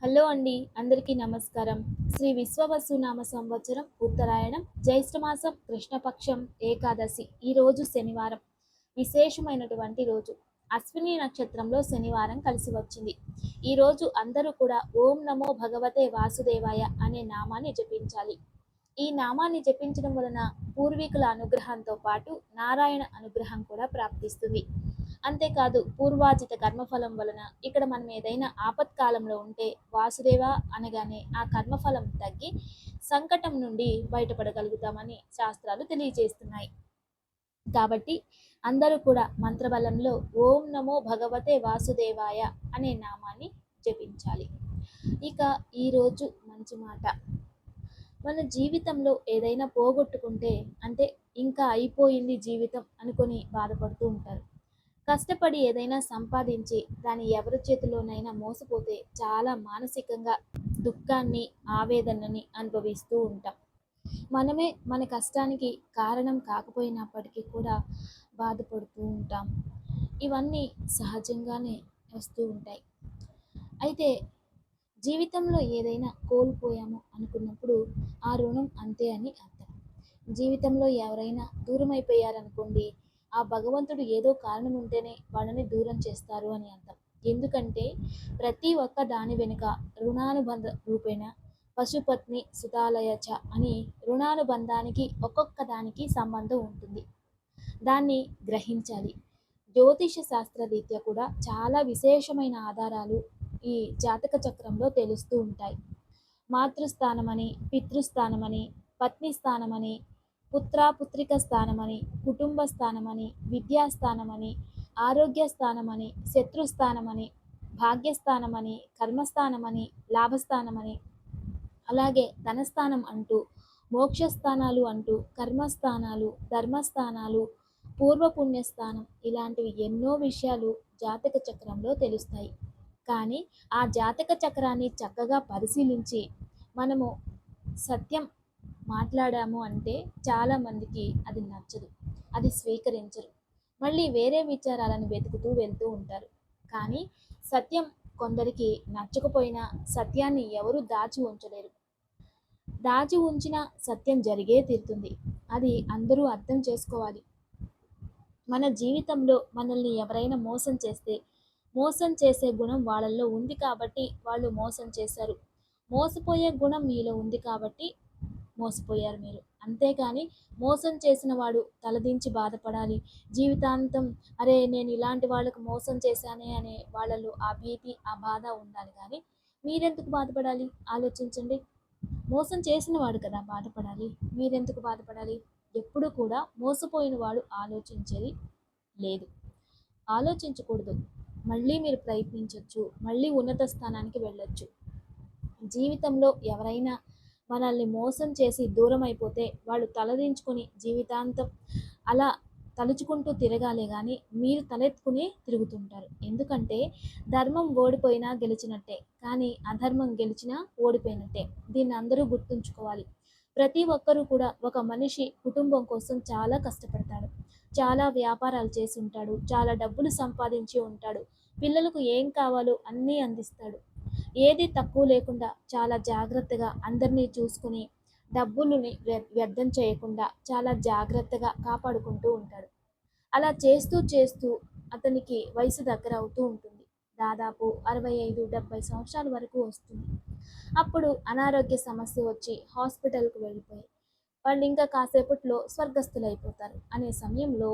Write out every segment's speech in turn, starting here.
Hello అండి. అందరికీ నమస్కారం. శ్రీ విశ్వవసునామ సంవత్సరం ఉత్తరాయణం జ్యేష్ఠమాసం కృష్ణపక్షం ఏకాదశి. ఈరోజు శనివారం. విశేషమైనటువంటి రోజు. అశ్విని నక్షత్రంలో శనివారం కలిసి వచ్చింది. ఈరోజు అందరూ కూడా ఓం నమో భగవతే వాసుదేవాయ అనే నామాన్ని జపించాలి. ఈ నామాన్ని జపించడం వలన పూర్వీకుల అనుగ్రహంతో పాటు నారాయణ అనుగ్రహం కూడా ప్రాప్తిస్తుంది. అంతేకాదు పూర్వాజిత కర్మఫలం వలన ఇక్కడ మనం ఏదైనా ఆపత్కాలంలో ఉంటే వాసుదేవ అనగానే ఆ కర్మఫలం తగ్గి సంకటం నుండి బయటపడగలుగుతామని శాస్త్రాలు తెలియజేస్తున్నాయి. కాబట్టి అందరూ కూడా మంత్రబలంలో ఓం నమో భగవతే వాసుదేవాయ అనే నామాన్ని జపించాలి. ఇక ఈరోజు మంచి మాట. మన జీవితంలో ఏదైనా పోగొట్టుకుంటే అంటే ఇంకా అయిపోయింది జీవితం అనుకొని బాధపడుతూ ఉంటారు. కష్టపడి ఏదైనా సంపాదించి దాన్ని ఎవరి చేతిలోనైనా మోసపోతే చాలా మానసికంగా దుఃఖాన్ని, ఆవేదనని అనుభవిస్తూ ఉంటాం. మనమే మన కష్టానికి కారణం కాకపోయినప్పటికీ కూడా బాధపడుతూ ఉంటాం. ఇవన్నీ సహజంగానే వస్తూ ఉంటాయి. అయితే జీవితంలో ఏదైనా కోల్పోయాము అనుకున్నప్పుడు ఆ రుణం అంతే అని అర్థం. జీవితంలో ఎవరైనా దూరం అయిపోయారనుకోండి, ఆ భగవంతుడు ఏదో కారణం ఉంటేనే వాళ్ళని దూరం చేస్తారు అని అర్థం. ఎందుకంటే ప్రతి ఒక్క దాని వెనుక రుణానుబంధ రూపేణ పశుపత్ని సుతాలయచ అని రుణానుబంధానికి ఒక్కొక్క దానికి సంబంధం ఉంటుంది. దాన్ని గ్రహించాలి. జ్యోతిష శాస్త్ర రీత్యా కూడా చాలా విశేషమైన ఆధారాలు ఈ జాతక చక్రంలో తెలుస్తూ ఉంటాయి. మాతృస్థానమని, పితృస్థానమని, పత్ని స్థానమని, పుత్రిక స్థానమని, కుటుంబ స్థానమని, విద్యాస్థానమని, ఆరోగ్య స్థానమని, శత్రుస్థానమని, భాగ్యస్థానమని, కర్మస్థానమని, లాభస్థానమని, అలాగే ధనస్థానం అంటూ, మోక్షస్థానాలు అంటూ, కర్మస్థానాలు, ధర్మస్థానాలు, పూర్వపుణ్యస్థానం ఇలాంటివి ఎన్నో విషయాలు జాతక చక్రంలో తెలుస్తాయి. కానీ ఆ జాతక చక్రాన్ని చక్కగా పరిశీలించి మనము సత్యం మాట్లాడాము అంటే చాలామందికి అది నచ్చదు, అది స్వీకరించరు, మళ్ళీ వేరే విచారాలను వెతుకుతూ వెళ్తూ ఉంటారు. కానీ సత్యం కొందరికి నచ్చకపోయినా సత్యాన్ని ఎవరు దాచి ఉంచలేరు. దాచి ఉంచిన సత్యం జరిగే తీరుతుంది. అది అందరూ అర్థం చేసుకోవాలి. మన జీవితంలో మనల్ని ఎవరైనా మోసం చేస్తే మోసం చేసే గుణం వాళ్ళల్లో ఉంది కాబట్టి వాళ్ళు మోసం చేశారు. మోసపోయే గుణం మీలో ఉంది కాబట్టి మోసపోయారు మీరు. అంతేకాని మోసం చేసిన వాడు తలదించి బాధపడాలి. జీవితాంతం అరే నేను ఇలాంటి వాళ్ళకు మోసం చేశానే అనే వాళ్ళలో ఆ భీతి, ఆ బాధ ఉండాలి. కానీ మీరెందుకు బాధపడాలి? ఆలోచించండి. మోసం చేసిన వాడు కదా బాధపడాలి. మీరెందుకు బాధపడాలి? ఎప్పుడు కూడా మోసపోయిన వాడు ఆలోచించేది లేదు. ఆలోచించకూడదు. మళ్ళీ మీరు ప్రయత్నించవచ్చు. మళ్ళీ ఉన్నత స్థానానికి వెళ్ళొచ్చు. జీవితంలో ఎవరైనా మనల్ని మోసం చేసి దూరం అయిపోతే వాళ్ళు తలదించుకొని జీవితాంతం అలా తలుచుకుంటూ తిరగాలే కానీ మీరు తలెత్తుకుని తిరుగుతుంటారు. ఎందుకంటే ధర్మం ఓడిపోయినా గెలిచినట్టే, కానీ అధర్మం గెలిచినా ఓడిపోయినట్టే. దీన్ని అందరూ గుర్తుంచుకోవాలి. ప్రతి ఒక్కరూ కూడా ఒక మనిషి కుటుంబం కోసం చాలా కష్టపడతాడు. చాలా వ్యాపారాలు చేసి ఉంటాడు. చాలా డబ్బులు సంపాదించి ఉంటాడు. పిల్లలకు ఏం కావాలో అన్నీ అందిస్తాడు. ఏది తక్కువ లేకుండా చాలా జాగ్రత్తగా అందరినీ చూసుకుని డబ్బులని వ్యర్థం చేయకుండా చాలా జాగ్రత్తగా కాపాడుకుంటూ ఉంటాడు. అలా చేస్తూ చేస్తూ అతనికి వయసు దగ్గర అవుతూ ఉంటుంది. దాదాపు 65-70 సంవత్సరాల వరకు వస్తుంది. అప్పుడు అనారోగ్య సమస్య వచ్చి హాస్పిటల్కి వెళ్ళిపోయి వాళ్ళు ఇంకా కాసేపట్లో స్వర్గస్థులైపోతారు అనే సమయంలో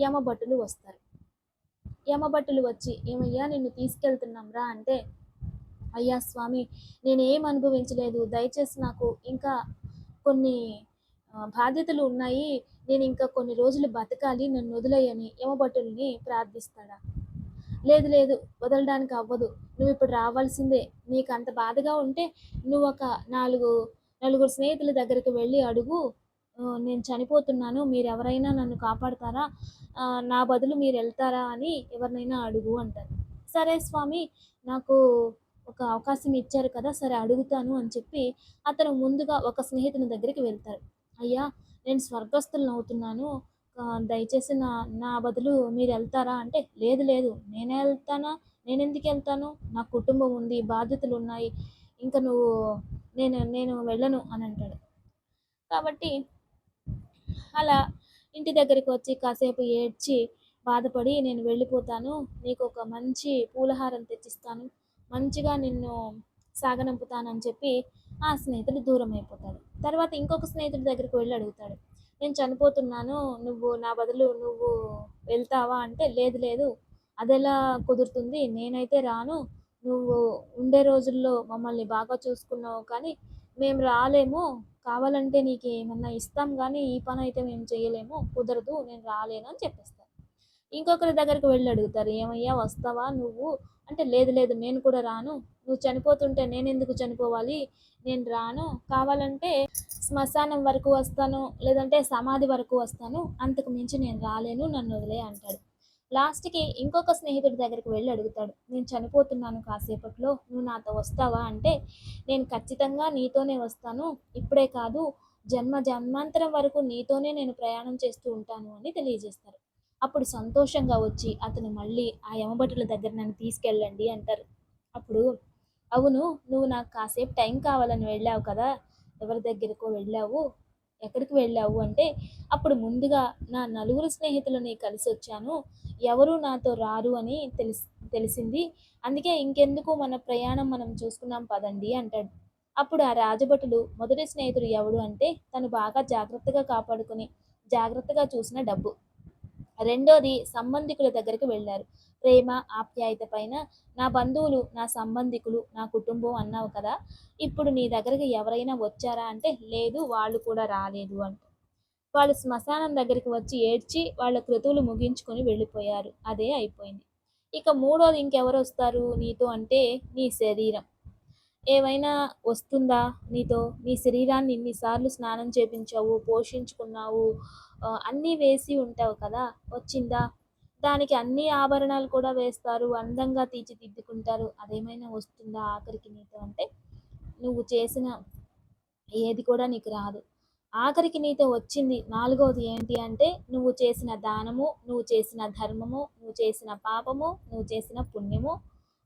యమభటులు వస్తారు. యమభటులు వచ్చి ఏమయ్యా నిన్ను తీసుకెళ్తున్నాం రా అంటే, అయ్యా స్వామి నేనేం అనుభవించలేదు, దయచేసి నాకు ఇంకా కొన్ని బాధ్యతలు ఉన్నాయి, నేను ఇంకా కొన్ని రోజులు బతకాలి, నన్ను వదిలేయని యమభటుల్ని ప్రార్థిస్తాడా? లేదు లేదు, వదలడానికి అవ్వదు, నువ్వు ఇప్పుడు రావాల్సిందే, నీకు అంత బాధగా ఉంటే నువ్వు ఒక నలుగురు స్నేహితుల దగ్గరికి వెళ్ళి అడుగు, నేను చనిపోతున్నాను మీరెవరైనా నన్ను కాపాడతారా, నా బదులు మీరు వెళ్తారా అని ఎవరినైనా అడుగు అంటారు. సరే స్వామి నాకు ఒక అవకాశం ఇచ్చారు కదా సరే అడుగుతాను అని చెప్పి అతను ముందుగా ఒక స్నేహితుని దగ్గరికి వెళ్తారు. అయ్యా నేను స్వర్గస్థులను అవుతున్నాను, దయచేసి నా నా బదులు మీరెళ్తారా?" అంటే, "లేదు లేదు నేనే ఎళ్తానా? నేనెందుకెళ్తాను? నా కుటుంబం ఉంది, బాధ్యతలున్నాయి. ఇంక నువ్వు నేను నేను వెళ్ళను" అనంటాడు. కాబట్టి అలా ఇంటి దగ్గరికి వచ్చి కాసేపు ఏడ్చి, బాధపడి "నేను వెళ్ళిపోతాను. నీకొక మంచి పూలహారం తెచ్చిస్తాను. మంచిగా నిన్ను సాగనంపుతానని" చెప్పి ఆ స్నేహితుడు దూరమైపోతాడు. తర్వాత ఇంకొక స్నేహితుడి దగ్గరికి వెళ్లి అడుగుతాడు. "నేను చనిపోతున్నాను. నా బదులు నువ్వు వెళ్తావా?" అంటే, "లేదు లేదు అదెలా కుదురుతుంది? నేనైతే రాను. నువ్వు ఉండే రోజుల్లో మమ్మల్ని బాగా చూసుకున్నావు కానీ మేము రాలేము. కావాలంటే నీకేమన్నా ఇస్తాం గానీ, ఈ పనైతే మేము చేయలేము. కుదరదు. నేను రాలేను" అని చెప్పేస్తారు. ఇంకొకరి దగ్గరికి వెళ్లి అడుగుతారు. "ఏమయ్యా వస్తావా నువ్వు?" అంటే, "లేదు లేదు నేను కూడా రాను. నువ్వు చనిపోతుంటే నేనెందుకు చనిపోవాలి? నేను రాను. కావాలంటే శ్మశానం వరకు వస్తాను. లేదంటే సమాధి వరకు వస్తాను. అంతకు మించి నేను రాలేను. నన్నొదిలేయి" అంటాడు. లాస్ట్‌కి ఇంకొక స్నేహితుడి దగ్గరికి వెళ్లి అడుగుతాడు. "నేను చనిపోతున్నాను కాసేపట్లో. నువ్వు నాతో వస్తావా?" అంటే, "నేను ఖచ్చితంగా నీతోనే వస్తాను. ఇప్పుడే కాదు జన్మాంతరం వరకు నీతోనే నేను ప్రయాణం చేస్తూ ఉంటాను" అని తెలియజేస్తారు. అప్పుడు సంతోషంగా వచ్చి అతను మళ్ళీ ఆ యమభటుల దగ్గర నన్ను తీసుకెళ్ళండి అంటారు. అప్పుడు, "అవును నువ్వు నాకు కాసేపు టైం కావాలని వెళ్ళావు కదా! ఎవరి దగ్గరికో వెళ్ళావు. ఎక్కడికి వెళ్ళావు?" అంటే, అప్పుడు ముందుగా నా నలుగురు స్నేహితులని కలిసొచ్చాను. ఎవరు నాతో రారు అని తెలిసింది. అందుకే ఇంకెందుకు మన ప్రయాణం మనం చూసుకుందాం పదండి అంటాడు. అప్పుడు ఆ రాజభటులు మొదటి స్నేహితుడు ఎవడు అంటే తను బాగా జాగ్రత్తగా కాపాడుకొని, జాగ్రత్తగా చూసిన డబ్బు. రెండోది సంబంధికుల దగ్గరికి వెళ్లారు. ప్రేమ, ఆప్యాయత పైన నా బంధువులు, నా సంబంధికులు, నా కుటుంబం అన్నావు కదా! ఇప్పుడు నీ దగ్గరికి ఎవరైనా వచ్చారా అంటే, లేదు వాళ్ళు కూడా రాలేదు అంట. వాళ్ళు శ్మశానం దగ్గరికి వచ్చి ఏడ్చి వాళ్ళ క్రతువులు ముగించుకొని వెళ్ళిపోయారు. అదే అయిపోయింది. ఇక మూడోది ఇంకెవరొస్తారు నీతో అంటే నీ శరీరం. ఏవైనా వస్తుందా నీతో? నీ శరీరాన్ని ఇన్ని సార్లు స్నానం చేపించావు, పోషించుకున్నావు, అన్నీ వేసి ఉంటావు కదా! వచ్చిందా? దానికి అన్ని ఆభరణాలు కూడా వేస్తారు. అందంగా తీర్చిదిద్దుకుంటారు. అదేమైనా వస్తుందా ఆఖరికి నీతో అంటే, నువ్వు చేసిన ఏది కూడా నీకు రాదు. ఆఖరికి నీతో వచ్చింది నాలుగవది ఏంటి అంటే, నువ్వు చేసిన దానము, నువ్వు చేసిన ధర్మము, నువ్వు చేసిన పాపము, నువ్వు చేసిన పుణ్యము,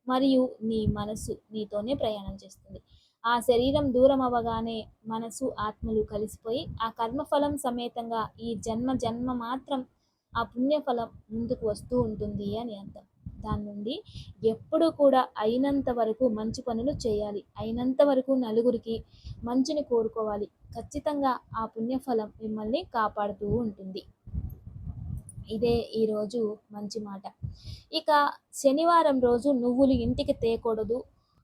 మరియు నీ మనసు నీతోనే ప్రయాణం చేస్తుంది. ఆ శరీరం దూరం అవ్వగానే మనసు, ఆత్మలు కలిసిపోయి ఆ కర్మఫలం సమేతంగా ఈ జన్మ మాత్రం ఆ పుణ్యఫలం ముందుకు వస్తూ ఉంటుంది అని అర్థం. దాని నుండి ఎప్పుడూ కూడా అయినంత వరకు మంచి పనులు చేయాలి. అయినంత వరకు నలుగురికి మంచిని కోరుకోవాలి. ఖచ్చితంగా ఆ పుణ్యఫలం మిమ్మల్ని కాపాడుతూ ఉంటుంది. ఇదే ఈరోజు మంచి మాట. ఇక శనివారం రోజు నువ్వులు ఇంటికి తేకూడదు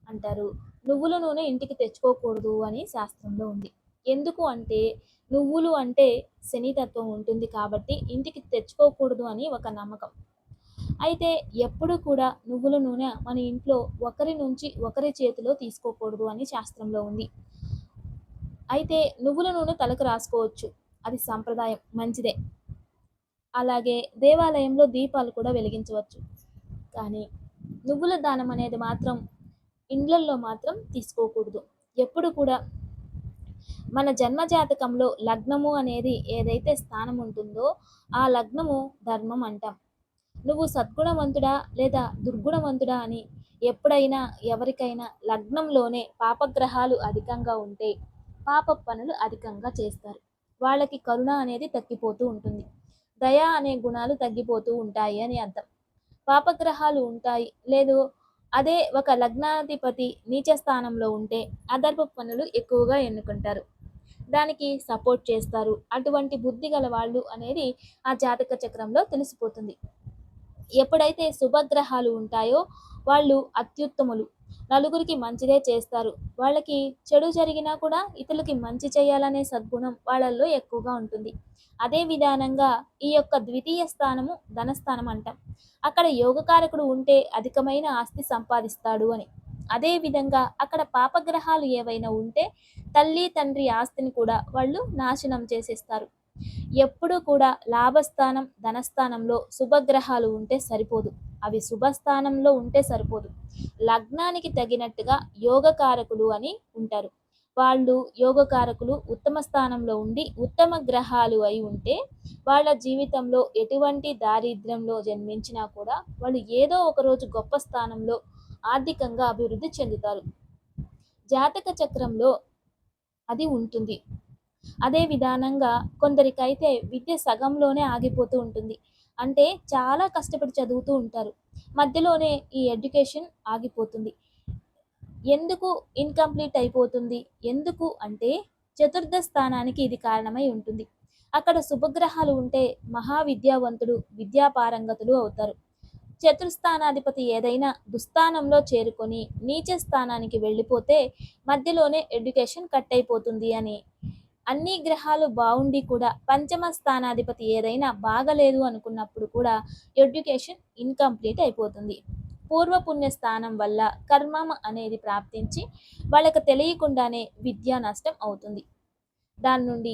అంటారు. నువ్వుల నూనె ఇంటికి తెచ్చుకోకూడదు అని శాస్త్రంలో ఉంది. ఎందుకు అంటే నువ్వులు అంటే శనితత్వం ఉంటుంది కాబట్టి ఇంటికి తెచ్చుకోకూడదు అని ఒక నమ్మకం. అయితే ఎప్పుడు కూడా నువ్వుల నూనె మన ఇంట్లో ఒకరి నుంచి ఒకరి చేతిలో తీసుకోకూడదు అని శాస్త్రంలో ఉంది. అయితే నువ్వుల నూనె తలకు రాసుకోవచ్చు. అది సంప్రదాయం మంచిదే. అలాగే దేవాలయంలో దీపాలు కూడా వెలిగించవచ్చు. కానీ నువ్వుల దానం అనేది మాత్రం ఇండ్లల్లో మాత్రం తీసుకోకూడదు. ఎప్పుడు కూడా మన జన్మ జాతకంలో లగ్నము అనేది ఏదైతే స్థానం ఉంటుందో ఆ లగ్నము ధర్మం అంటాం. నువ్వు సద్గుణవంతుడా లేదా దుర్గుణవంతుడా అని ఎప్పుడైనా ఎవరికైనా లగ్నంలోనే పాపగ్రహాలు అధికంగా ఉంటే పాప పనులు అధికంగా చేస్తారు. వాళ్ళకి కరుణ అనేది తగ్గిపోతూ ఉంటుంది. దయ అనే గుణాలు తగ్గిపోతూ ఉంటాయి అని అర్థం. పాపగ్రహాలు ఉంటాయి లేదు, అదే ఒక లగ్నాధిపతి నీచ స్థానంలో ఉంటే అధర్మ పనులు ఎక్కువగా ఎన్నుకుంటారు. దానికి సపోర్ట్ చేస్తారు. అటువంటి బుద్ధి గల వాళ్ళు అనేది ఆ జాతక చక్రంలో తెలిసిపోతుంది. ఎప్పుడైతే శుభగ్రహాలు ఉంటాయో వాళ్ళు అత్యుత్తములు. నలుగురికి మంచిదే చేస్తారు. వాళ్ళకి చెడు జరిగినా కూడా ఇతరులకి మంచి చేయాలనే సద్గుణం వాళ్ళల్లో ఎక్కువగా ఉంటుంది. అదే విధానంగా ఈ యొక్క ద్వితీయ స్థానము ధనస్థానం అంటాం. అక్కడ యోగకారకుడు ఉంటే అధికమైన ఆస్తి సంపాదిస్తాడు అని. అదే విధంగా అక్కడ పాపగ్రహాలు ఏవైనా ఉంటే తల్లి తండ్రి ఆస్తిని కూడా వాళ్ళు నాశనం చేసేస్తారు. ఎప్పుడూ కూడా లాభస్థానం ధనస్థానంలో శుభగ్రహాలు ఉంటే సరిపోదు. అవి శుభస్థానంలో ఉంటే సరిపోదు. లగ్నానికి తగినట్టుగా యోగకారకులు అని ఉంటారు. వాళ్ళు యోగకారకులు ఉత్తమ స్థానంలో ఉండి ఉత్తమ గ్రహాలు అయి ఉంటే వాళ్ళ జీవితంలో ఎటువంటి దారిద్ర్యంలో జన్మించినా కూడా వాళ్ళు ఏదో ఒక రోజు గొప్ప స్థానంలో ఆర్థికంగా అభివృద్ధి చెందుతారు. జాతక చక్రంలో అది ఉంటుంది. అదే విధానంగా కొందరికైతే విద్య సగంలోనే ఆగిపోతూ ఉంటుంది. అంటే చాలా కష్టపడి చదువుతూ ఉంటారు. మధ్యలోనే ఈ ఎడ్యుకేషన్ ఆగిపోతుంది. ఎందుకు ఇన్‌కంప్లీట్ అయిపోతుంది? ఎందుకు అంటే చతుర్థ స్థానానికి ఇది కారణమై ఉంటుంది. అక్కడ శుభగ్రహాలు ఉంటే మహావిద్యావంతుడు, విద్యాపారంగతులు అవుతారు. చతుర్థానాధిపతి ఏదైనా దుస్థానంలో చేరుకొని నీచ స్థానానికి వెళ్ళిపోతే మధ్యలోనే ఎడ్యుకేషన్ కట్ అయిపోతుంది అని. అన్ని గ్రహాలు బావుండి కూడా పంచమ స్థానాధిపతి ఏదైనా బాగలేదు అనుకున్నప్పుడు కూడా ఎడ్యుకేషన్ ఇన్‌కంప్లీట్ అయిపోతుంది. పూర్వపుణ్య స్థానం వల్ల కర్మం అనేది ప్రాప్తించి వాళ్ళకి తెలియకుండానే విద్యా నష్టం అవుతుంది. దాని నుండి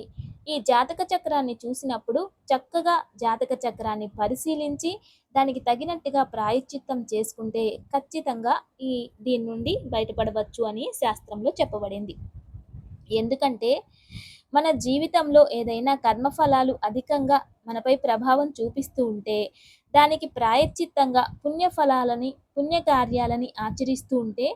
ఈ జాతక చక్రాన్ని చూసినప్పుడు చక్కగా జాతక చక్రాన్ని పరిశీలించి దానికి తగినట్టుగా ప్రాయశ్చిత్తం చేసుకుంటే ఖచ్చితంగా దీని నుండి బయటపడవచ్చు అని శాస్త్రంలో చెప్పబడింది. ఎందుకంటే మన జీవితంలో ఏదైనా కర్మఫలాలు అధికంగా మనపై ప్రభావం చూపిస్తూ ఉంటే దానికి ప్రాయశ్చిత్తంగా పుణ్యఫలాలని పుణ్యకార్యాలని ఆచరిస్తూ ఉంటే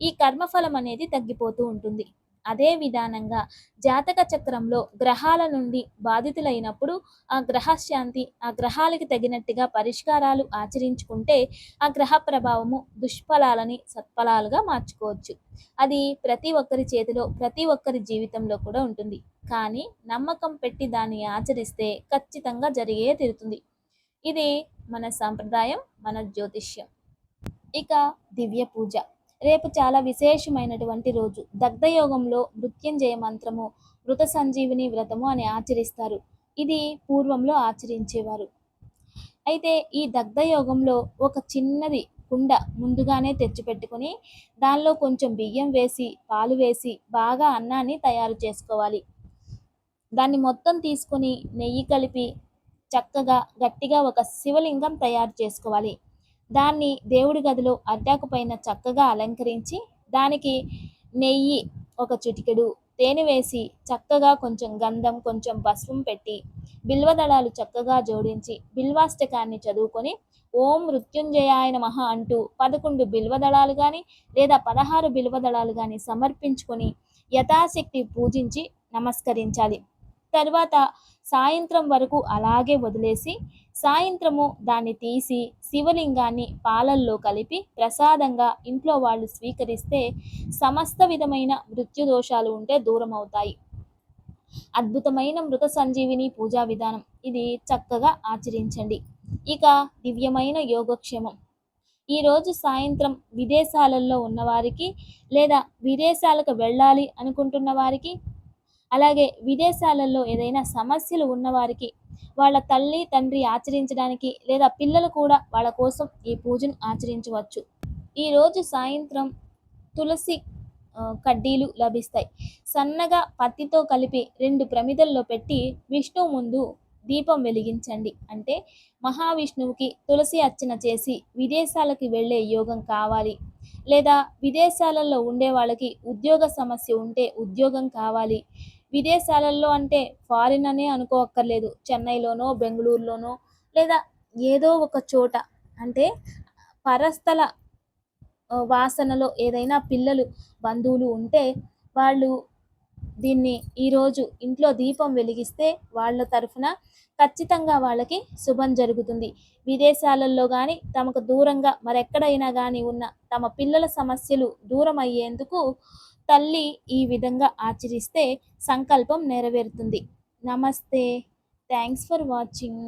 ఈ కర్మఫలం అనేది తగ్గిపోతూ ఉంటుంది. అదే విధానంగా జాతక చక్రంలో గ్రహాల నుండి బాధితులైనప్పుడు ఆ గ్రహశాంతి ఆ గ్రహాలకి తగినట్టుగా పరిష్కారాలు ఆచరించుకుంటే ఆ గ్రహ ప్రభావము దుష్ఫలాలని సత్ఫలాలుగా మార్చుకోవచ్చు. అది ప్రతి ఒక్కరి చేతిలో ప్రతి ఒక్కరి జీవితంలో కూడా ఉంటుంది. కానీ నమ్మకం పెట్టి దాన్ని ఆచరిస్తే ఖచ్చితంగా జరిగే తీరుతుంది. ఇది మన సంప్రదాయం, మన జ్యోతిష్యం. ఇక దివ్య పూజ. రేపు చాలా విశేషమైనటువంటి రోజు. దగ్ధయోగంలో మృత్యుంజయ మంత్రము, మృత సంజీవిని వ్రతము అని ఆచరిస్తారు. ఇది పూర్వంలో ఆచరించేవారు. అయితే ఈ దగ్ధయోగంలో ఒక చిన్నది కుండ ముందుగానే తెచ్చిపెట్టుకొని దానిలో కొంచెం బియ్యం వేసి, పాలు వేసి బాగా అన్నాన్ని తయారు చేసుకోవాలి. దాన్ని మొత్తం తీసుకొని నెయ్యి కలిపి చక్కగా గట్టిగా ఒక శివలింగం తయారు చేసుకోవాలి. దాన్ని దేవుడి గదిలో అడ్డాకు పైన చక్కగా అలంకరించి దానికి నెయ్యి ఒక చిటికెడు తేనె వేసి చక్కగా కొంచెం గంధం కొంచెం పసుపు పెట్టి బిల్వదళాలు చక్కగా జోడించి బిల్వాష్టకాన్ని చదువుకొని ఓం మృత్యుంజయాయ నమః అంటూ 11 బిల్వదళాలు కానీ లేదా 16 బిల్వదళాలు కానీ సమర్పించుకొని యథాశక్తి పూజించి నమస్కరించాలి. తర్వాత సాయంత్రం వరకు అలాగే వదిలేసి సాయంత్రము దాన్ని తీసి శివలింగాన్ని పాలల్లో కలిపి ప్రసాదంగా ఇంట్లో వాళ్ళు స్వీకరిస్తే సమస్త విధమైన మృత్యుదోషాలు ఉంటే దూరం అవుతాయి. అద్భుతమైన మృత సంజీవిని పూజా విధానం. ఇది చక్కగా ఆచరించండి. ఇక దివ్యమైన యోగక్షేమం. ఈరోజు సాయంత్రం విదేశాలలో ఉన్నవారికి లేదా విదేశాలకు వెళ్ళాలి అనుకుంటున్న వారికి అలాగే విదేశాలలో ఏదైనా సమస్యలు ఉన్నవారికి వాళ్ళ తల్లి తండ్రి ఆచరించడానికి లేదా పిల్లలు కూడా వాళ్ళ కోసం ఈ పూజను ఆచరించవచ్చు. ఈరోజు సాయంత్రం తులసి కడ్డీలు లభిస్తాయి. సన్నగా పత్తితో కలిపి 2 ప్రమిదల్లో పెట్టి విష్ణువు ముందు దీపం వెలిగించండి. అంటే మహావిష్ణువుకి తులసి అర్చన చేసి విదేశాలకు వెళ్ళే యోగం కావాలి, లేదా విదేశాలలో ఉండే వాళ్ళకి ఉద్యోగ సమస్య ఉంటే ఉద్యోగం కావాలి. విదేశాలలో అంటే ఫారిన్ అనే అనుకోక్కర్లేదు. చెన్నైలోనో బెంగుళూరులోనో లేదా ఏదో ఒక చోట అంటే పరస్థల వాసనలో ఏదైనా పిల్లలు బంధువులు ఉంటే వాళ్ళు దీన్ని ఈరోజు ఇంట్లో దీపం వెలిగిస్తే వాళ్ళ తరఫున ఖచ్చితంగా వాళ్ళకి శుభం జరుగుతుంది. విదేశాలలో కానీ తమకు దూరంగా మరెక్కడైనా కానీ ఉన్న తమ పిల్లల సమస్యలు దూరం అయ్యేందుకు తల్లి ఈ విధంగా ఆచరిస్తే సంకల్పం నెరవేరుతుంది. నమస్తే. Thanks for watching.